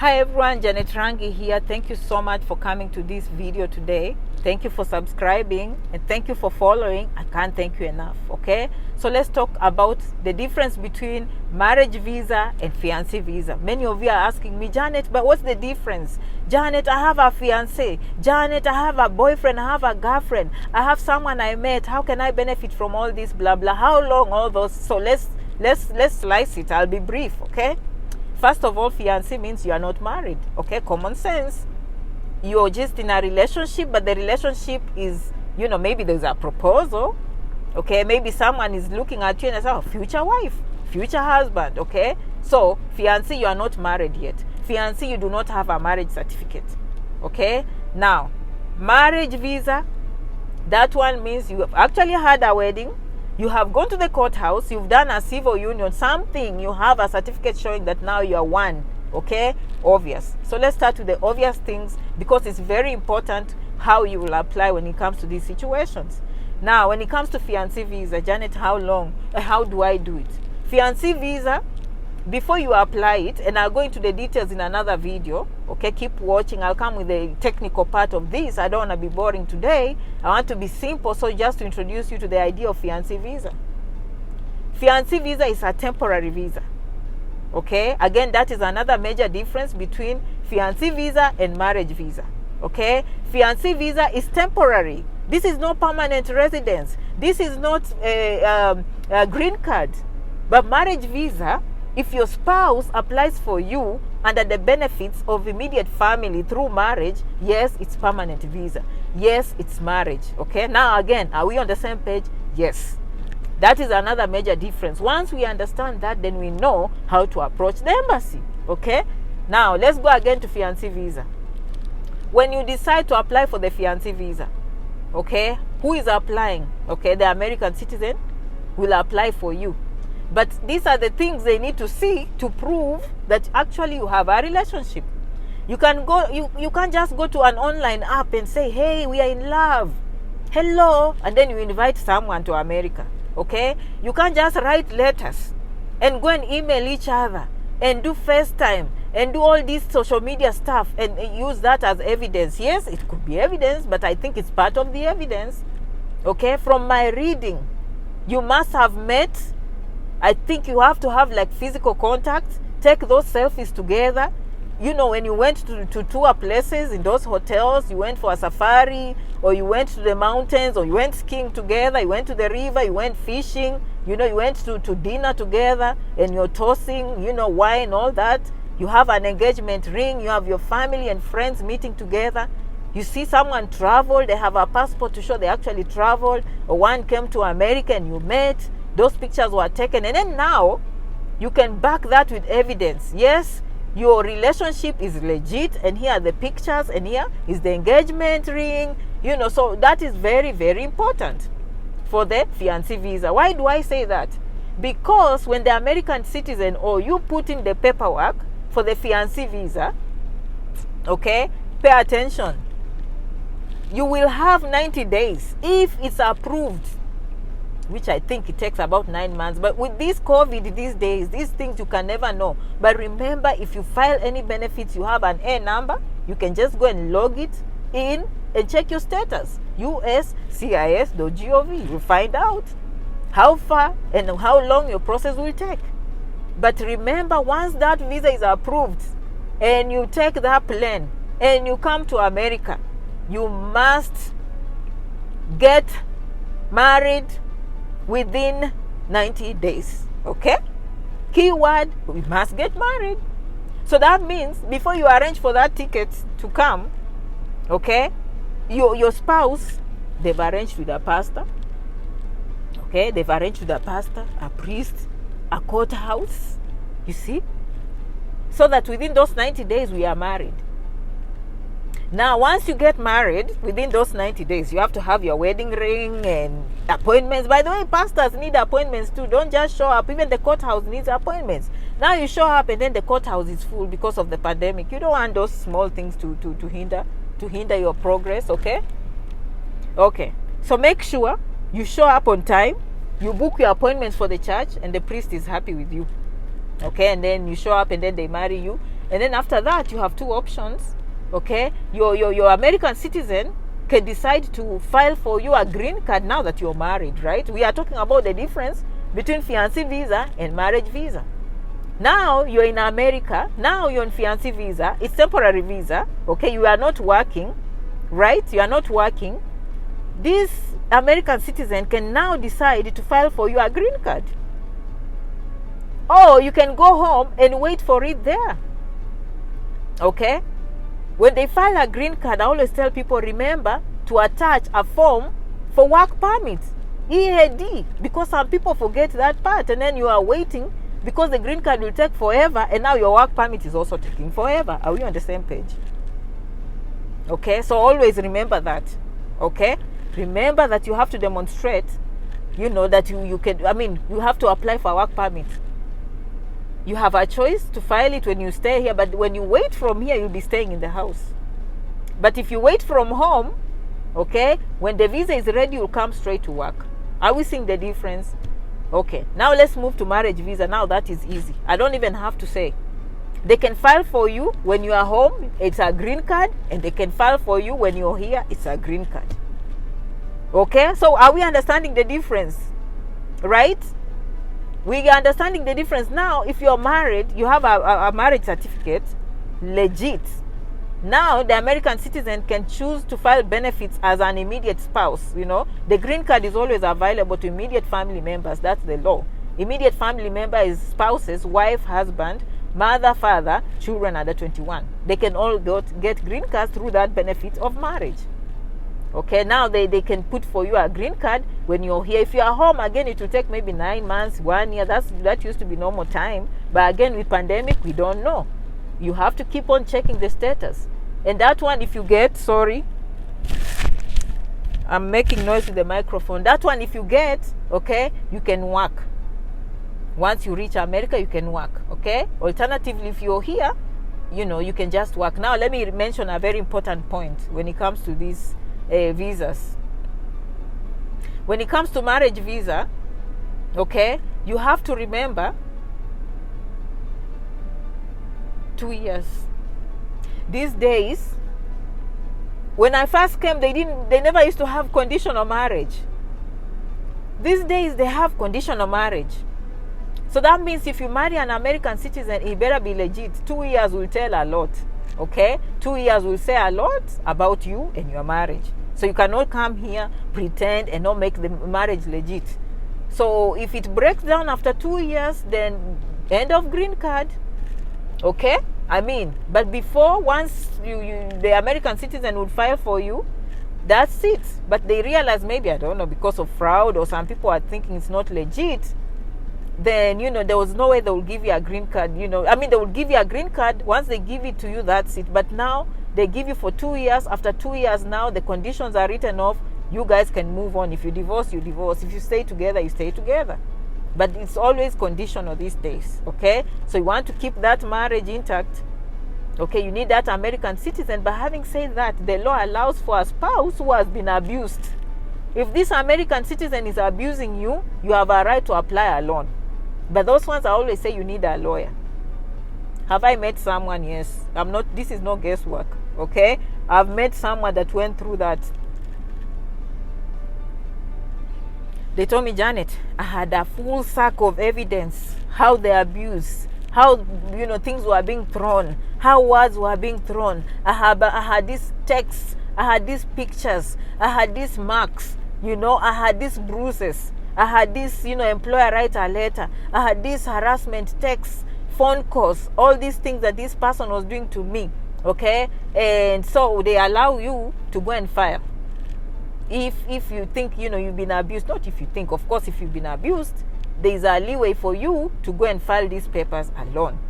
Hi everyone, Janet Rangi here. Thank you so much for coming to this video today. Thank you for subscribing and thank you for following. I can't thank you enough, okay? So let's talk about the difference between marriage visa and fiancé visa. Many of you are asking me, Janet, but what's the difference? Janet, I have a fiancé. Janet, I have a boyfriend. I have a girlfriend. I have someone I met. How can I benefit from all this blah blah? How long all those? So let's slice it. I'll be brief, okay? First of all, fiancé means you are not married, okay? Common sense. You're just in a relationship, but the relationship is, maybe there's a proposal, okay? Maybe someone is looking at you and says, oh, future wife, future husband, okay? So, fiancé, you are not married yet. Fiancé, you do not have a marriage certificate, okay? Now, marriage visa, that one means you have actually had a wedding. You have gone to the courthouse, you've done a civil union, something, you have a certificate showing that now you are one, okay? Obvious. So let's start with the obvious things because it's very important how you will apply when it comes to these situations. Now, when it comes to fiancé visa, Janet, how do I do it? Fiancé visa, before you apply it, and I'll go into the details in another video, okay? Keep watching. I'll come with the technical part of this. I don't want to be boring today. I want to be simple, so just to introduce you to the idea of fiancé visa. Fiancé visa is a temporary visa, okay? Again, that is another major difference between fiancé visa and marriage visa, okay? Fiancé visa is temporary. This is not permanent residence. This is not a green card. But marriage visa, if your spouse applies for you under the benefits of immediate family through marriage, yes, it's permanent visa. Yes, it's marriage. Okay, now again, are we on the same page? Yes. That is another major difference. Once we understand that, then we know how to approach the embassy. Okay, now let's go again to fiancé visa. When you decide to apply for the fiancé visa, okay, who is applying? Okay, the American citizen will apply for you. But these are the things they need to see to prove that actually you have a relationship. You can go, you can't just go to an online app and say, hey, we are in love. Hello. And then you invite someone to America. Okay? You can't just write letters and go and email each other and do FaceTime and do all this social media stuff and use that as evidence. Yes, it could be evidence, but I think it's part of the evidence. Okay? From my reading, you must have met. I think you have to have like physical contact, take those selfies together. When you went to tour places in those hotels, you went for a safari, or you went to the mountains, or you went skiing together, you went to the river, you went fishing, you went to dinner together, and you're tossing, wine, all that. You have an engagement ring, you have your family and friends meeting together. You see someone travel, they have a passport to show they actually traveled, or one came to America and you met. Those pictures were taken, and then now you can back that with evidence. Yes, your relationship is legit, and here are the pictures, and here is the engagement ring. So that is very, very important for the fiancé visa. Why do I say that? Because when the American citizen or you put in the paperwork for the fiancé visa, okay, pay attention. You will have 90 days if it's approved, which I think it takes about 9 months. But with this COVID these days, these things you can never know. But remember, if you file any benefits, you have an A number, you can just go and log it in and check your status. uscis.gov. You find out how far and how long your process will take. But remember, once that visa is approved and you take that plane and you come to America, you must get married within 90 days, okay? Keyword, we must get married. So that means before you arrange for that ticket to come, okay, your spouse, they've arranged with a pastor, okay? They've arranged with a pastor, a priest, a courthouse, you see? So that within those 90 days, we are married. Now, once you get married, within those 90 days, you have to have your wedding ring and appointments. By the way, pastors need appointments too. Don't just show up. Even the courthouse needs appointments. Now you show up and then the courthouse is full because of the pandemic. You don't want those small things to hinder your progress, okay? Okay. So make sure you show up on time. You book your appointments for the church and the priest is happy with you. Okay, and then you show up and then they marry you. And then after that, you have two options. Okay, your American citizen can decide to file for you a green card now that you're married, right? We are talking about the difference between fiancé visa and marriage visa. Now you're in America, now you're on fiancé visa, it's temporary visa, okay? You are not working, right? You are not working. This American citizen can now decide to file for you a green card. Or you can go home and wait for it there, okay? When they file a green card, I always tell people, remember to attach a form for work permit, EAD, because some people forget that part, and then you are waiting because the green card will take forever, and now your work permit is also taking forever. Are we on the same page? Okay, so always remember that, okay? Remember that you have to demonstrate, that you can, you have to apply for a work permit. You have a choice to file it when you stay here, but when you wait from here, you'll be staying in the house. But if you wait from home, okay, when the visa is ready, you'll come straight to work. Are we seeing the difference? Okay, now let's move to marriage visa. Now that is easy. I don't even have to say. They can file for you when you are home, it's a green card, and they can file for you when you're here, it's a green card. Okay, so are we understanding the difference? Right? We are understanding the difference now. If you're married, you have a marriage certificate, legit. Now the American citizen can choose to file benefits as an immediate spouse. The green card is always available to immediate family members. That's the law. Immediate family member is spouses, wife, husband, mother, father, children under 21. They can all get green cards through that benefit of marriage. Okay, now they can put for you a green card when you're here. If you are home, again, it will take maybe 9 months, 1 year. That used to be normal time. But again, with pandemic, we don't know. You have to keep on checking the status. And that one, if you get, sorry, I'm making noise with the microphone. That one, if you get, okay, you can work. Once you reach America, you can work, okay? Alternatively, if you're here, you can just work. Now, let me mention a very important point when it comes to these visas. When it comes to marriage visa, okay, you have to remember 2 years. These days, when I first came, they never used to have conditional marriage. These days they have conditional marriage. So that means if you marry an American citizen, it better be legit. 2 years will tell a lot. Okay? 2 years will say a lot about you and your marriage. So you cannot come here, pretend, and not make the marriage legit. So if it breaks down after 2 years, then end of green card. Okay? But before, once the American citizen would file for you, that's it. But they realize maybe, I don't know, because of fraud or some people are thinking it's not legit, then, there was no way they will give you a green card. They will give you a green card. Once they give it to you, that's it. But now, they give you for 2 years. After 2 years now, the conditions are written off. You guys can move on. If you divorce, you divorce. If you stay together, you stay together. But it's always conditional these days, okay? So you want to keep that marriage intact, okay? You need that American citizen. But having said that, the law allows for a spouse who has been abused. If this American citizen is abusing you, you have a right to apply a loan. But those ones, I always say you need a lawyer. Have I met someone? Yes. This is no guesswork, okay? I've met someone that went through that. They told me, Janet, I had a full sack of evidence, how they abuse, how, things were being thrown, how words were being thrown. I had these texts, I had these pictures, I had these marks, I had these bruises, I had this, employer write a letter, I had this harassment texts, phone calls, all these things that this person was doing to me, okay? And so they allow you to go and file. If you think, you've been abused, not if you think, of course, if you've been abused, there is a leeway for you to go and file these papers alone.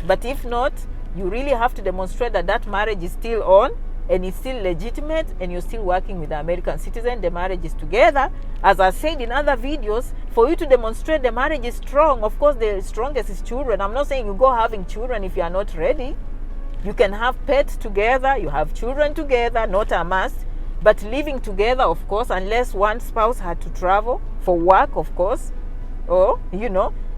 But if not, you really have to demonstrate that marriage is still on and it's still legitimate and you're still working with the American citizen. The marriage is together. As I said in other videos, for you to demonstrate the marriage is strong, of course, the strongest is children. I'm not saying you go having children if you are not ready. You can have pets together, you have children together, not a must. But living together, of course, unless one spouse had to travel for work, of course, or,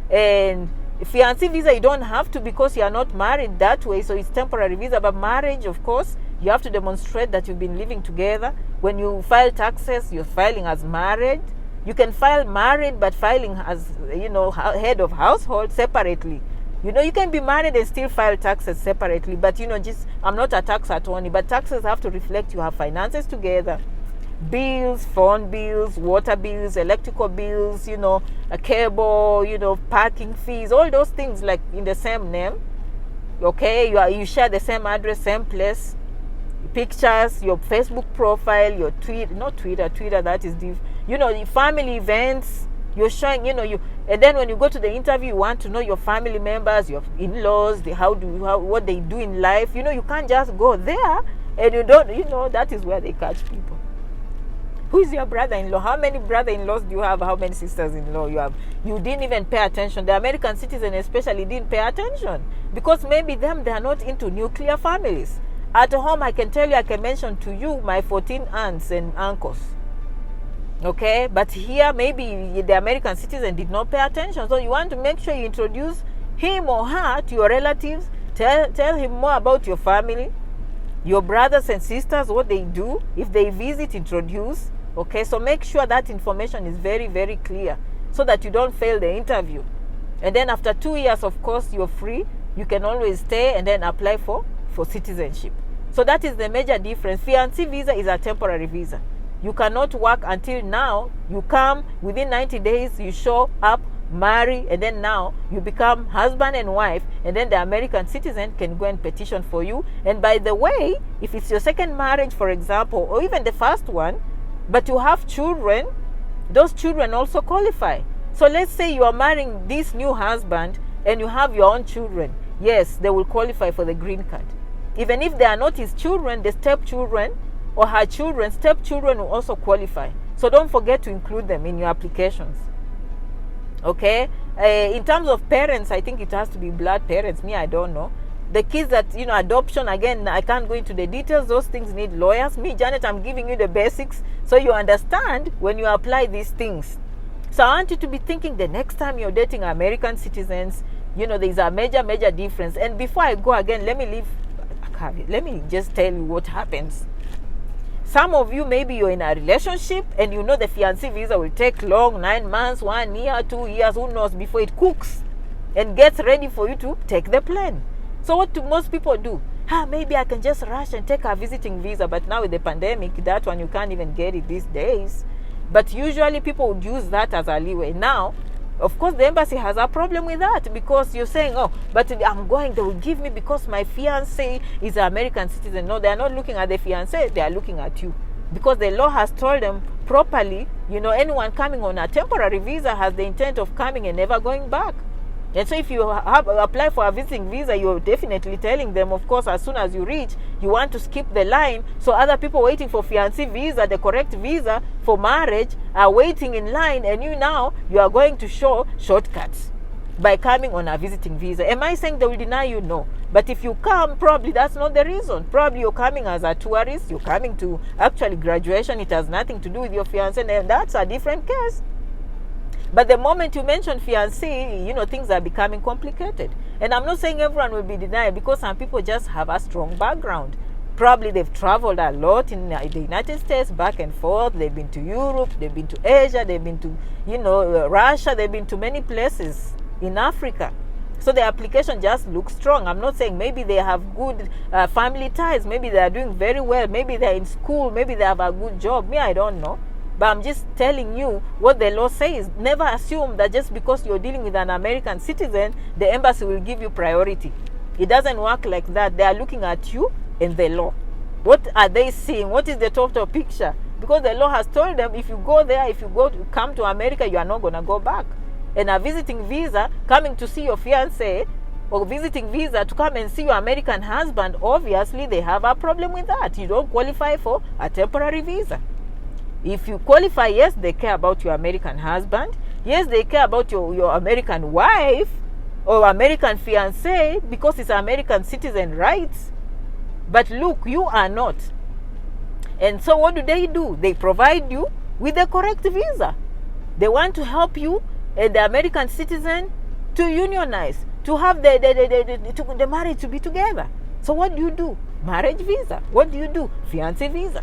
and Fiancé visa, you don't have to because you are not married that way, so it's temporary visa. But marriage, of course, you have to demonstrate that you've been living together. When you file taxes, you're filing as married. You can file married but filing as, head of household separately. You can be married and still file taxes separately, but I'm not a tax attorney, but taxes have to reflect you have finances together. Bills, phone bills, water bills, electrical bills, a cable, parking fees, all those things like in the same name. Okay, you share the same address, same place. Pictures, your Facebook profile, your Twitter, that is the, family events. You're showing, and then when you go to the interview, you want to know your family members, your in-laws, what they do in life. You can't just go there and you don't, that is where they catch people. Who is your brother-in-law? How many brother-in-laws do you have? How many sisters-in-law you have? You didn't even pay attention. The American citizen especially didn't pay attention because maybe they are not into nuclear families. At home, I can tell you, I can mention to you my 14 aunts and uncles. Okay, but here maybe the American citizen did not pay attention. So you want to make sure you introduce him or her to your relatives. Tell him more about your family, your brothers and sisters, what they do. If they visit, introduce. Okay, so make sure that information is very, very clear so that you don't fail the interview. And then after 2 years, of course, you're free. You can always stay and then apply for citizenship. So that is the major difference. Fiancé visa is a temporary visa. You cannot work until now. You come within 90 days, you show up, marry, and then now you become husband and wife, and then the American citizen can go and petition for you. And by the way, if it's your second marriage, for example, or even the first one, but you have children, those children also qualify. So let's say you are marrying this new husband and you have your own children. Yes, they will qualify for the green card. Even if they are not his children, the stepchildren or her children, stepchildren will also qualify. So don't forget to include them in your applications. Okay? In terms of parents, I think it has to be blood parents. Me, I don't know. The kids that, adoption, again, I can't go into the details. Those things need lawyers. Me, Janet, I'm giving you the basics so you understand when you apply these things. So I want you to be thinking the next time you're dating American citizens, there's a major, major difference. And before I go again, let me just tell you what happens. Some of you, maybe you're in a relationship and the fiancé visa will take long, 9 months, 1 year, 2 years, who knows, before it cooks and gets ready for you to take the plane. So what do most people do? Maybe I can just rush and take a visiting visa. But now with the pandemic, that one you can't even get it these days. But usually people would use that as a leeway. Now, of course, the embassy has a problem with that because you're saying, but I'm going, they will give me because my fiancé is an American citizen. No, they are not looking at the fiancé, they are looking at you. Because the law has told them properly, anyone coming on a temporary visa has the intent of coming and never going back. And so if you apply for a visiting visa, you're definitely telling them, of course, as soon as you reach, you want to skip the line. So other people waiting for fiancé visa, the correct visa for marriage, are waiting in line. And you are going to show shortcuts by coming on a visiting visa. Am I saying they will deny you? No. But if you come, probably that's not the reason. Probably you're coming as a tourist. You're coming to actually graduation. It has nothing to do with your fiancé. And that's a different case. But the moment you mention fiancé, things are becoming complicated. And I'm not saying everyone will be denied because some people just have a strong background. Probably they've traveled a lot in the United States, back and forth. They've been to Europe, they've been to Asia, they've been to, Russia, they've been to many places in Africa. So the application just looks strong. I'm not saying maybe they have good family ties. Maybe they are doing very well. Maybe they're in school. Maybe they have a good job. Me, I don't know. But I'm just telling you what the law says. Never assume that just because you're dealing with an American citizen, the embassy will give you priority. It doesn't work like that. They are looking at you and the law. What are they seeing? What is the total picture? Because the law has told them if you go there, if you come to America, you are not going to go back. And a visiting visa, coming to see your fiancé, or visiting visa to come and see your American husband, obviously they have a problem with that. You don't qualify for a temporary visa. If you qualify, yes, they care about your American husband. Yes, they care about your American wife or American fiancé because it's American citizen rights. But look, you are not. And so what do? They provide you with the correct visa. They want to help you, and the American citizen to unionize, to have the marriage to be together. So what do? Marriage visa. What do? Fiance visa.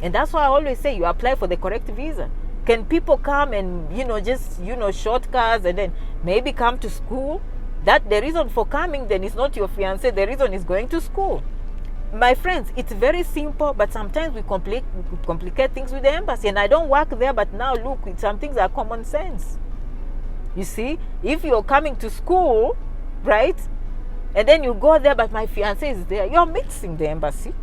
And that's why I always say you apply for the correct visa. Can people come and, just, shortcuts and then maybe come to school? That the reason for coming then is not your fiance. The reason is going to school. My friends, it's very simple, but sometimes we complicate things with the embassy. And I don't work there, but now look, some things are common sense. You see, if you're coming to school, right, and then you go there, but my fiance is there, you're mixing the embassy.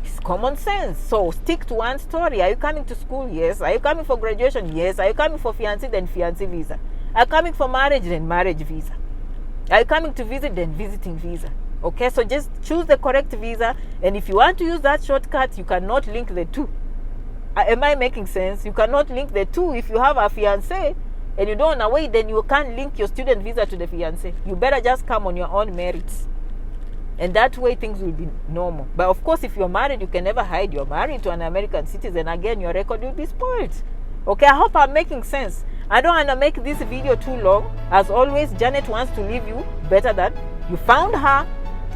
It's common sense. So stick to one story. Are you coming to school? Yes. Are you coming for graduation? Yes. Are you coming for fiance? Then fiance visa. Are you coming for marriage? Then marriage visa. Are you coming to visit? Then visiting visa. Okay, so just choose the correct visa. And if you want to use that shortcut, you cannot link the two. Am I making sense? You cannot link the two. If you have a fiance and you don't want to wait, then you can't link your student visa to the fiance. You better just come on your own merits. And that way things will be normal. But of course, if you're married, you can never hide you're married to an American citizen. Again, your record will be spoiled. Okay, I hope I'm making sense. I don't want to make this video too long. As always, Janet wants to leave you better than you found her.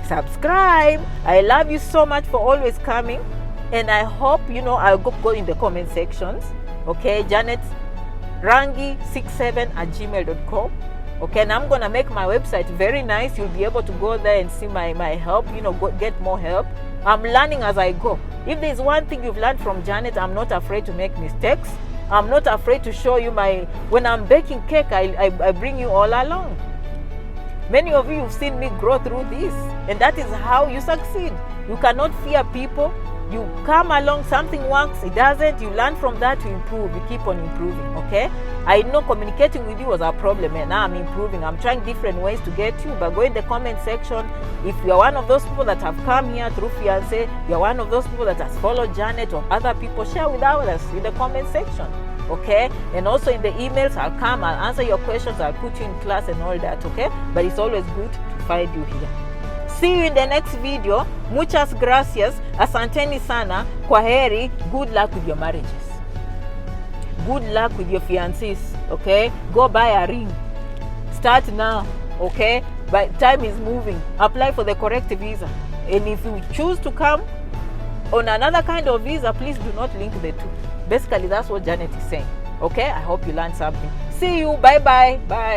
Subscribe. I love you so much for always coming. And I hope, I'll go in the comment sections. Okay, Janet Rangi67@gmail.com. Okay, and I'm gonna make my website very nice. You'll be able to go there and see my help, get more help. I'm learning as I go. If there's one thing you've learned from Janet, I'm not afraid to make mistakes. I'm not afraid to show you when I'm baking cake, I bring you all along. Many of you have seen me grow through this, and that is how you succeed. You cannot fear people. You come along, something works, it doesn't, you learn from that to improve. You keep on improving, okay? I know communicating with you was a problem, and now I'm improving. I'm trying different ways to get you, but go in the comment section. If you're one of those people that have come here through Fiance, you're one of those people that has followed Janet or other people, share with others in the comment section, okay? And also in the emails, I'll answer your questions, I'll put you in class and all that, okay? But it's always good to find you here. See you in the next video. Muchas gracias. Asanteni sana. Kwaheri. Good luck with your marriages. Good luck with your fiancés. Okay? Go buy a ring. Start now. Okay? But time is moving. Apply for the correct visa. And if you choose to come on another kind of visa, please do not link the two. Basically, that's what Janet is saying. Okay? I hope you learned something. See you. Bye-bye. Bye.